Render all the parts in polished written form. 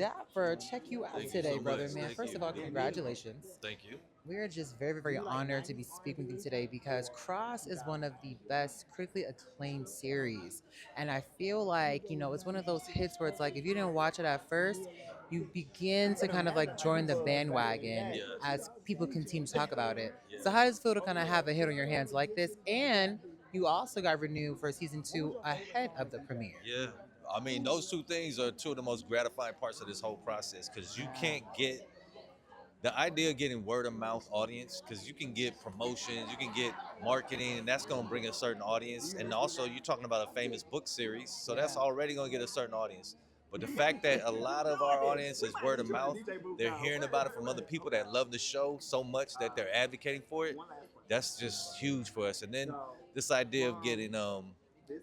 Dapper. Check you out Thank you today, so brother, much. man. Thank First you. of all, congratulations. Thank you. We are just very, very honored to be speaking with you today because Cross is one of the best critically acclaimed series. And I feel like, it's one of those hits where it's like if you didn't watch it at first, you begin to kind of like join the bandwagon Yes. as people continue to talk about it. Yeah. So how does it feel to kind of have a hit on your hands like this? And you also got renewed for season 2 ahead of the premiere. Yeah. I mean, those two things are two of the most gratifying parts of this whole process because you can't get the idea of getting word of mouth audience because you can get promotions, you can get marketing, and that's going to bring a certain audience. And also, you're talking about a famous book series, so that's already going to get a certain audience. But the fact that a lot of our audience is word of mouth, they're hearing about it from other people that love the show so much that they're advocating for it. That's just huge for us. And then this idea of getting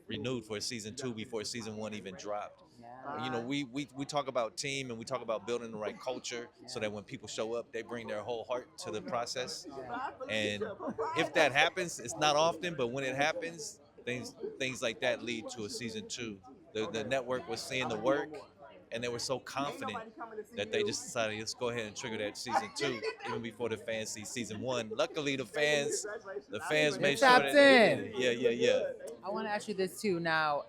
renewed for season 2 before season 1 even dropped. We talk about team and we talk about building the right culture so that when people show up, they bring their whole heart to the process. And if that happens, it's not often, but when it happens, things like that lead to a season 2. The network was seeing the work and they were so confident that they just decided let's go ahead and trigger that season 2 even before the fans see season 1. Luckily the fans made sure that yeah. I want to ask you this too. Now,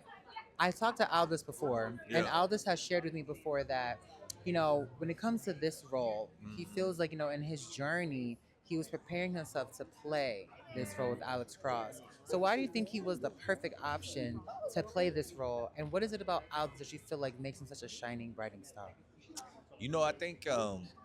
I talked to Aldous before, and Yeah. Aldous has shared with me before that, when it comes to this role, he feels like, in his journey, he was preparing himself to play this role with Alex Cross. So why do you think he was the perfect option to play this role? And what is it about Aldous that you feel like makes him such a shining, brighting star? I think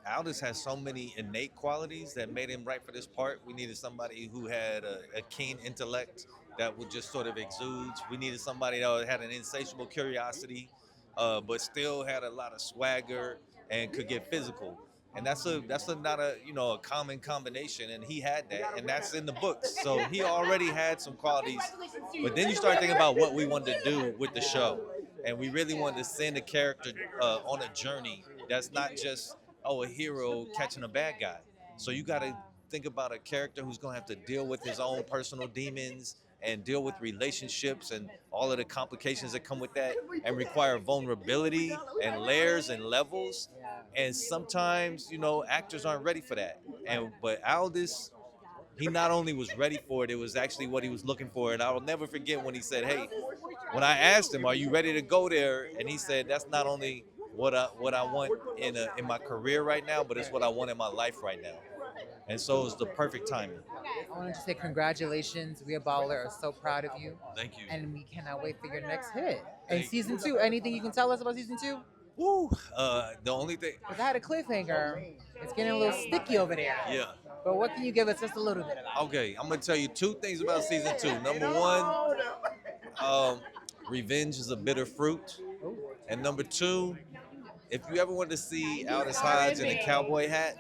Aldous has so many innate qualities that made him right for this part. We needed somebody who had a keen intellect that would just sort of exude. We needed somebody that had an insatiable curiosity, but still had a lot of swagger and could get physical. And that's not a common combination. And he had that, and that's in the books. So he already had some qualities. But then you start thinking about what we wanted to do with the show, and we really wanted to send a character on a journey that's not just a hero catching a bad guy. So you got to think about a character who's going to have to deal with his own personal demons and deal with relationships and all of the complications that come with that and require vulnerability and layers and levels. And sometimes, actors aren't ready for that. But Aldous, he not only was ready for it, it was actually what he was looking for. And I will never forget when he said, "Hey," when I asked him, "Are you ready to go there?" And he said, "That's not only what I want in my career right now, but it's what I want in my life right now." And so it's the perfect timing. I wanted to say congratulations. We at Baller are so proud of you. Thank you. And we cannot wait for your next hit. And Thank season 2, anything you can tell us about season 2? Woo! The only thing, Because I had a cliffhanger. It's getting a little sticky over there. yeah. But what can you give us just a little bit about? Okay, I'm gonna tell you two things about season 2. Number one, revenge is a bitter fruit, and number two, if you ever want to see Aldous Hodge in a cowboy hat,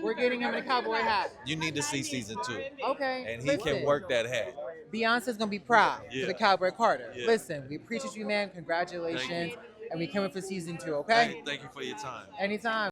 We're getting him in a cowboy hat. you need to see season 2, Okay. and he can work that hat. Beyonce's gonna be proud for Yeah. the Cowboy Carter. Yeah. Listen, we appreciate you, man. Congratulations. And we coming for season 2, okay? Thank you for your time. Anytime.